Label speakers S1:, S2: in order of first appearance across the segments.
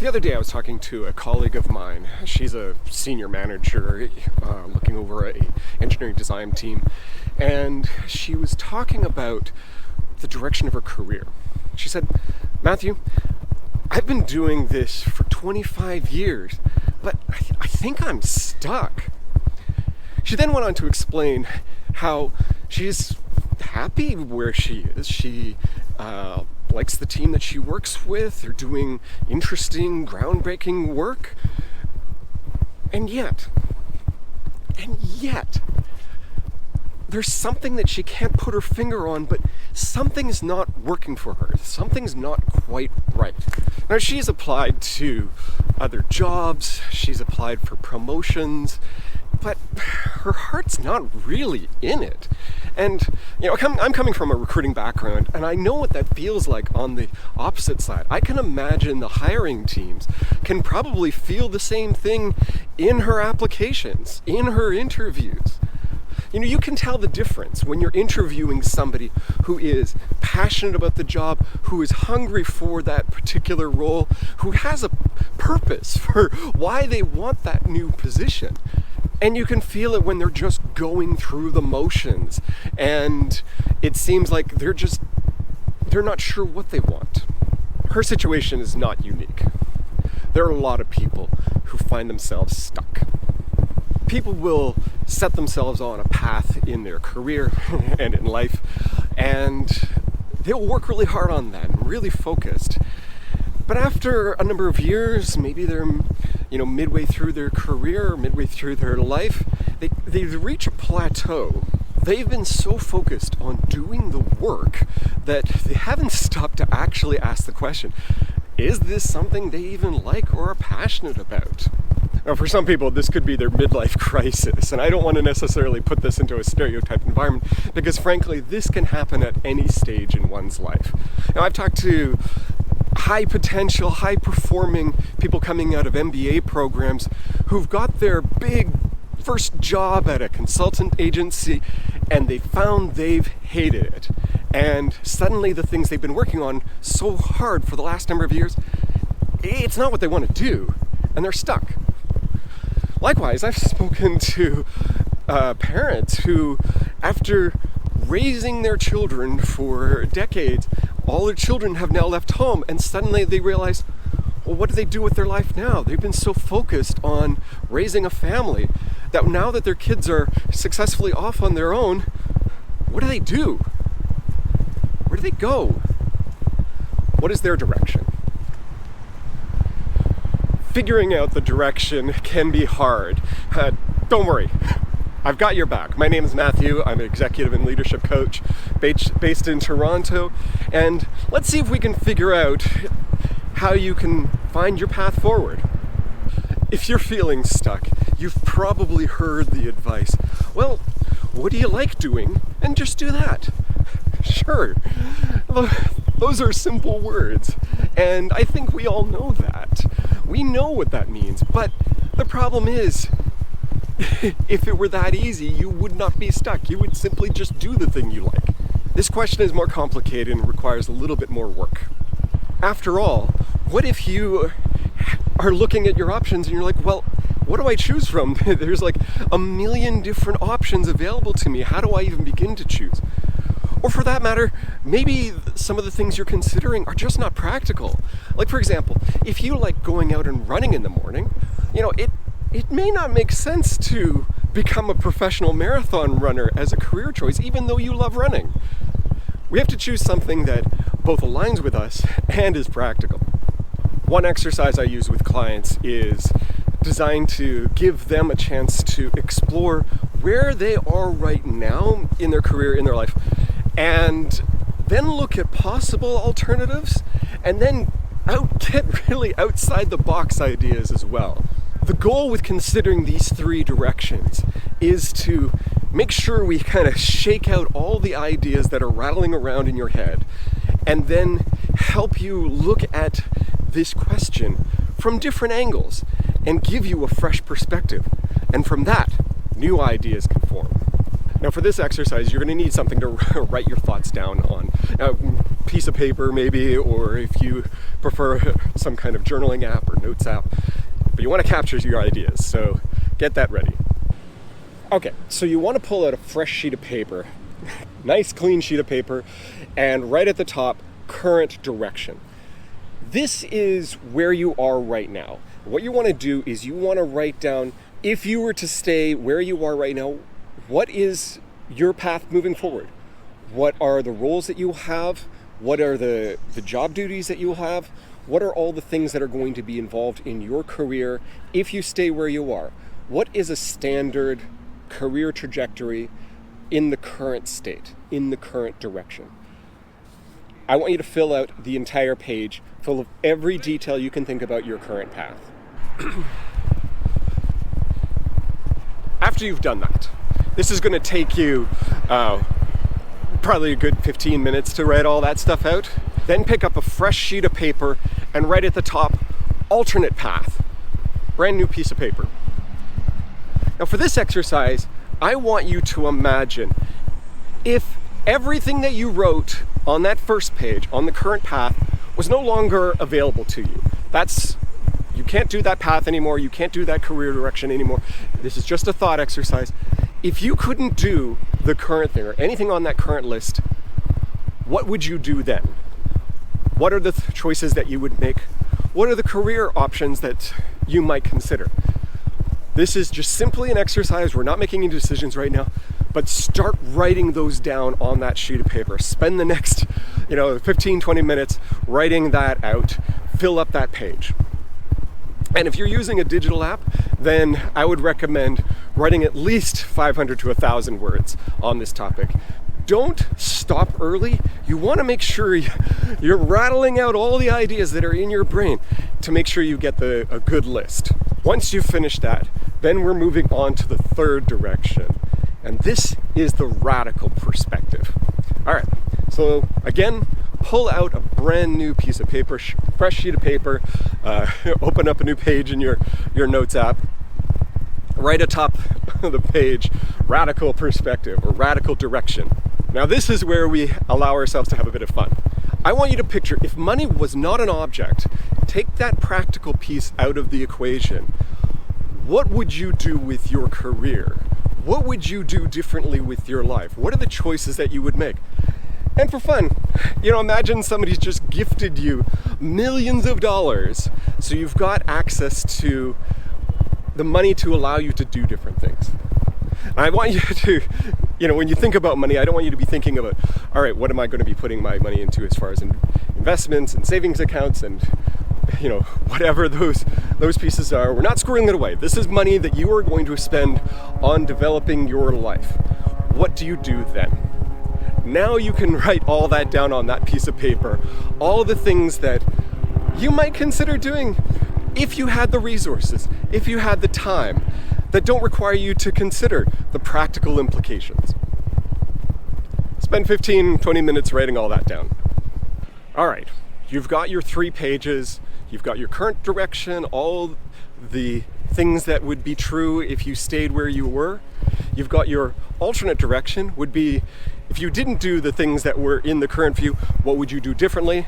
S1: The other day I was talking to a colleague of mine. She's a senior manager looking over a engineering design team, and she was talking about the direction of her career. She said, "Matthew, I've been doing this for 25 years, but I think I'm stuck." She then went on to explain how she's happy where she is. She likes the team that she works with. They're doing interesting, groundbreaking work. And yet, there's something that she can't put her finger on, but something's not working for her. Something's not quite right. Now, she's applied to other jobs, she's applied for promotions, but her heart's not really in it. And, I'm coming from a recruiting background, and I know what that feels like on the opposite side. I can imagine the hiring teams can probably feel the same thing in her applications, in her interviews. You can tell the difference when you're interviewing somebody who is passionate about the job, who is hungry for that particular role, who has a purpose for why they want that new position. And you can feel it when they're just going through the motions, and it seems like they're not sure what they want. Her situation is not unique. There are a lot of people who find themselves stuck. People will set themselves on a path in their career and in life, and they'll work really hard on that and really focused. But after a number of years, maybe they're midway through their career, midway through their life, they reach a plateau. They've been so focused on doing the work that they haven't stopped to actually ask the question, is this something they even like or are passionate about? Now, for some people, this could be their midlife crisis, and I don't want to necessarily put this into a stereotyped environment, because frankly, this can happen at any stage in one's life. Now, I've talked to high potential, high performing people coming out of MBA programs who've got their big first job at a consultant agency, and they found they've hated it. And suddenly the things they've been working on so hard for the last number of years, it's not what they want to do, and they're stuck. Likewise, I've spoken to parents who, after raising their children for decades, all their children have now left home, and suddenly they realize, well, what do they do with their life now? They've been so focused on raising a family that now that their kids are successfully off on their own, what do they do? Where do they go? What is their direction? Figuring out the direction can be hard. Don't worry, I've got your back. My name is Matthew. I'm an executive and leadership coach based in Toronto. And let's see if we can figure out how you can find your path forward. If you're feeling stuck, you've probably heard the advice, well, what do you like doing? And just do that. Sure, those are simple words, and I think we all know that. We know what that means, but the problem is, if it were that easy, you would not be stuck. You would simply just do the thing you like. This question is more complicated and requires a little bit more work. After all, what if you are looking at your options and you're like, well, what do I choose from? There's like a million different options available to me. How do I even begin to choose? Or for that matter, maybe some of the things you're considering are just not practical. Like, for example, if you like going out and running in the morning, it may not make sense to become a professional marathon runner as a career choice, even though you love running. We have to choose something that both aligns with us and is practical. One exercise I use with clients is designed to give them a chance to explore where they are right now in their career, in their life, and then look at possible alternatives, and then get really outside the box ideas as well. The goal with considering these three directions is to make sure we kind of shake out all the ideas that are rattling around in your head, and then help you look at this question from different angles and give you a fresh perspective. And from that, new ideas can form. Now, for this exercise, you're going to need something to write your thoughts down on. Now, piece of paper maybe, or if you prefer some kind of journaling app or notes app, but you want to capture your ideas, so get that ready. Okay, so you want to pull out a fresh sheet of paper, nice clean sheet of paper, and right at the top, current direction. This is where you are right now. What you want to do is you want to write down, if you were to stay where you are right now, what is your path moving forward? What are the roles that you have? What are the job duties that you have? What are all the things that are going to be involved in your career if you stay where you are? What is a standard career trajectory in the current state, in the current direction? I want you to fill out the entire page full of every detail you can think about your current path. After you've done that, this is going to take you probably a good 15 minutes to write all that stuff out. Then pick up a fresh sheet of paper and write at the top, alternate path, brand new piece of paper. Now for this exercise, I want you to imagine if everything that you wrote on that first page, on the current path, was no longer available to you. You can't do that path anymore, you can't do that career direction anymore. This is just a thought exercise. If you couldn't do the current thing or anything on that current list, what would you do then? What are the choices that you would make? What are the career options that you might consider? This is just simply an exercise. We're not making any decisions right now, but start writing those down on that sheet of paper. Spend the next 15, 20 minutes writing that out. Fill up that page. And if you're using a digital app, then I would recommend writing at least 500 to 1,000 words on this topic. Don't stop early. You want to make sure you're rattling out all the ideas that are in your brain to make sure you get a good list. Once you've finished that, then we're moving on to the third direction. And this is the radical perspective. All right, so again, pull out a brand new piece of paper, fresh sheet of paper, open up a new page in your notes app. Right atop the page, radical perspective or radical direction. Now this is where we allow ourselves to have a bit of fun. I want you to picture, if money was not an object, take that practical piece out of the equation. What would you do with your career? What would you do differently with your life? What are the choices that you would make? And for fun, imagine somebody's just gifted you millions of dollars, so you've got access to the money to allow you to do different things. And I want you to, when you think about money, I don't want you to be thinking about, all right, what am I going to be putting my money into as far as investments and savings accounts and, whatever those pieces are. We're not squirreling it away. This is money that you are going to spend on developing your life. What do you do then? Now you can write all that down on that piece of paper, all the things that you might consider doing if you had the resources, if you had the time, that don't require you to consider the practical implications. Spend 15, 20 minutes writing all that down. All right, you've got your 3 pages, you've got your current direction, all the things that would be true if you stayed where you were. You've got your alternate direction, would be if you didn't do the things that were in the current view, what would you do differently?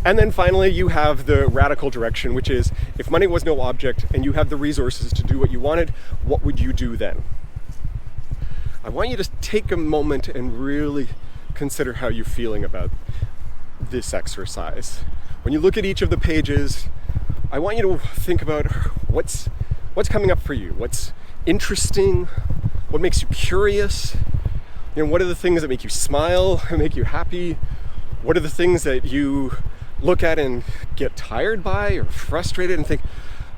S1: And then finally, you have the radical direction, which is if money was no object and you have the resources to do what you wanted, what would you do then? I want you to take a moment and really consider how you're feeling about this exercise. When you look at each of the pages, I want you to think about what's coming up for you, what's interesting, what makes you curious, what are the things that make you smile, make you happy, what are the things that you look at and get tired by or frustrated and think,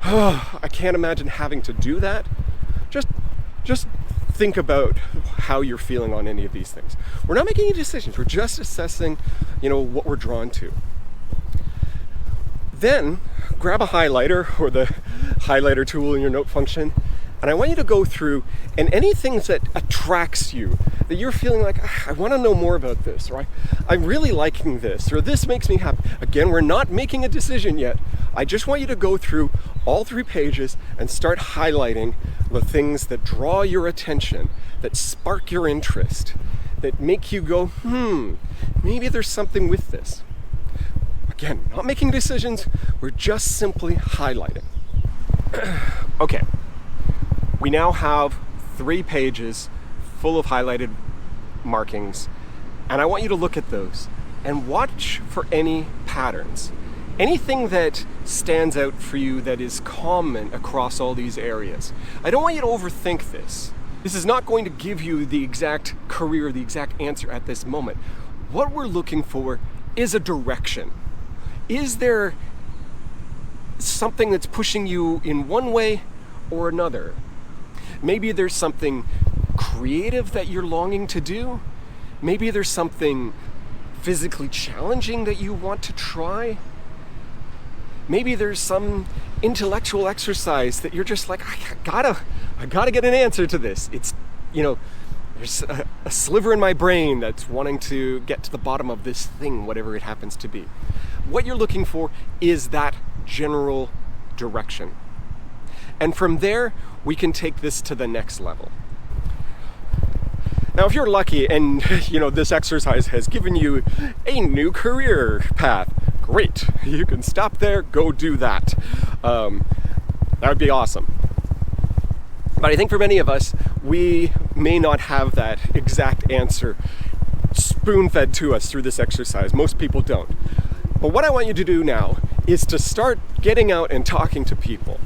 S1: oh, I can't imagine having to do that. Just think about how you're feeling on any of these things. We're not making any decisions. We're just assessing, what we're drawn to. Then grab a highlighter or the highlighter tool in your note function, and I want you to go through and anything that attracts you, that you're feeling like, I want to know more about this, or I'm really liking this, or this makes me happy. Again, we're not making a decision yet. I just want you to go through all 3 pages and start highlighting the things that draw your attention, that spark your interest, that make you go, maybe there's something with this. Again, not making decisions, we're just simply highlighting. Okay, we now have 3 pages full of highlighted markings, and I want you to look at those and watch for any patterns. Anything that stands out for you that is common across all these areas. I don't want you to overthink this. This is not going to give you the exact career, the exact answer at this moment. What we're looking for is a direction. Is there something that's pushing you in one way or another? Maybe there's something creative that you're longing to do. Maybe there's something physically challenging that you want to try. Maybe there's some intellectual exercise that you're just like, I gotta get an answer to this. It's, there's a sliver in my brain that's wanting to get to the bottom of this thing, whatever it happens to be. What you're looking for is that general direction. And from there, we can take this to the next level. Now, if you're lucky and, this exercise has given you a new career path, great. You can stop there, go do that. That would be awesome. But I think for many of us, we may not have that exact answer spoon-fed to us through this exercise. Most people don't. But what I want you to do now is to start getting out and talking to people.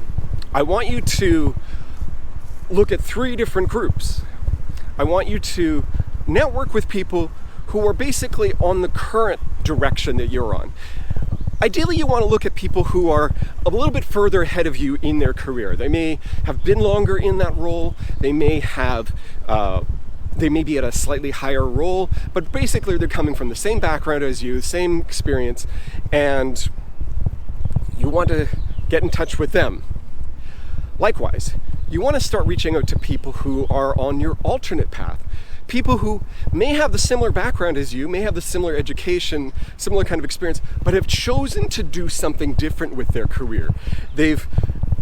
S1: I want you to look at 3 different groups. I want you to network with people who are basically on the current direction that you're on. Ideally, you want to look at people who are a little bit further ahead of you in their career. They may have been longer in that role. They may be at a slightly higher role, but basically they're coming from the same background as you, same experience, and you want to get in touch with them. Likewise, you want to start reaching out to people who are on your alternate path. People who may have the similar background as you, may have the similar education, similar kind of experience, but have chosen to do something different with their career. They've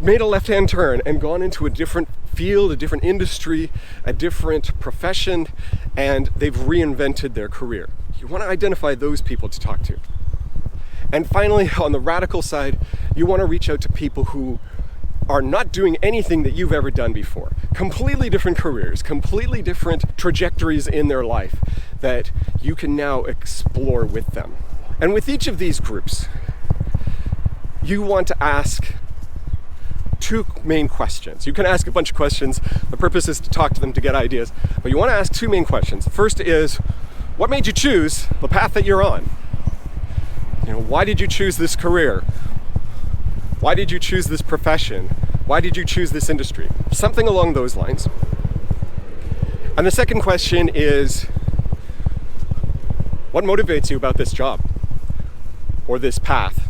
S1: made a left-hand turn and gone into a different field, a different industry, a different profession, and they've reinvented their career. You want to identify those people to talk to. And finally, on the radical side, you want to reach out to people who are not doing anything that you've ever done before. Completely different careers, completely different trajectories in their life that you can now explore with them. And with each of these groups, you want to ask 2 main questions. You can ask a bunch of questions. The purpose is to talk to them to get ideas, but you want to ask 2 main questions. The first is, what made you choose the path that you're on? Why did you choose this career? Why did you choose this profession? Why did you choose this industry? Something along those lines. And the second question is, what motivates you about this job or this path?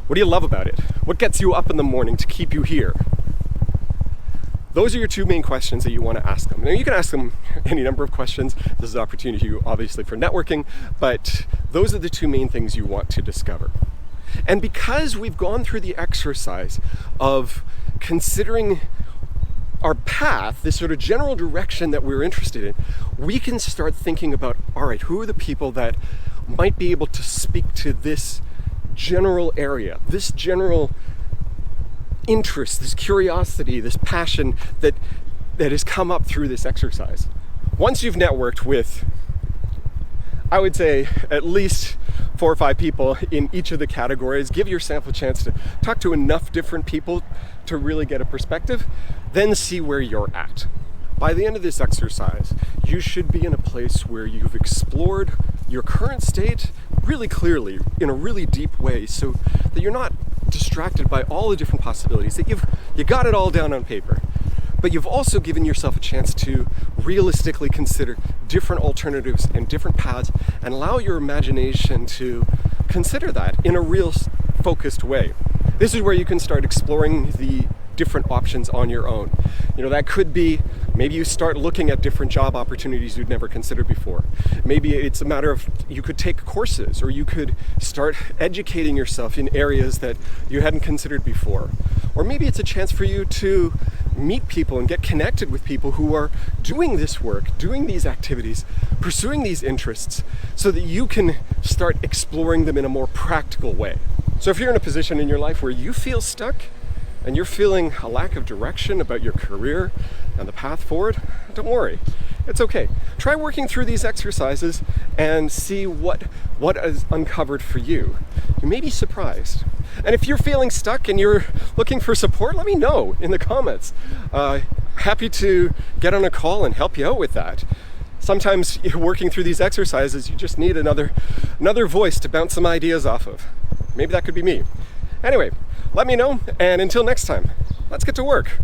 S1: What do you love about it? What gets you up in the morning to keep you here? Those are your 2 main questions that you want to ask them. Now, you can ask them any number of questions. This is an opportunity, obviously, for networking, but those are the 2 main things you want to discover. And because we've gone through the exercise of considering our path, this sort of general direction that we're interested in, we can start thinking about, all right, who are the people that might be able to speak to this general area, this general interest, this curiosity, this passion that has come up through this exercise. Once you've networked with, I would say, at least 4 or 5 people in each of the categories, give yourself a chance to talk to enough different people to really get a perspective, then see where you're at. By the end of this exercise, you should be in a place where you've explored your current state really clearly, in a really deep way, so that you're not distracted by all the different possibilities, that you got it all down on paper. But you've also given yourself a chance to realistically consider different alternatives and different paths and allow your imagination to consider that in a real focused way. This is where you can start exploring the different options on your own. That could be, maybe you start looking at different job opportunities you'd never considered before. Maybe it's a matter of, you could take courses, or you could start educating yourself in areas that you hadn't considered before. Or maybe it's a chance for you to meet people and get connected with people who are doing this work, doing these activities, pursuing these interests, so that you can start exploring them in a more practical way. So if you're in a position in your life where you feel stuck and you're feeling a lack of direction about your career and the path forward, don't worry. It's okay. Try working through these exercises and see what is uncovered for you. You may be surprised. And if you're feeling stuck and you're looking for support, let me know in the comments. Happy to get on a call and help you out with that. Sometimes you're working through these exercises, you just need another voice to bounce some ideas off of. Maybe that could be me. Anyway, let me know, and until next time, let's get to work.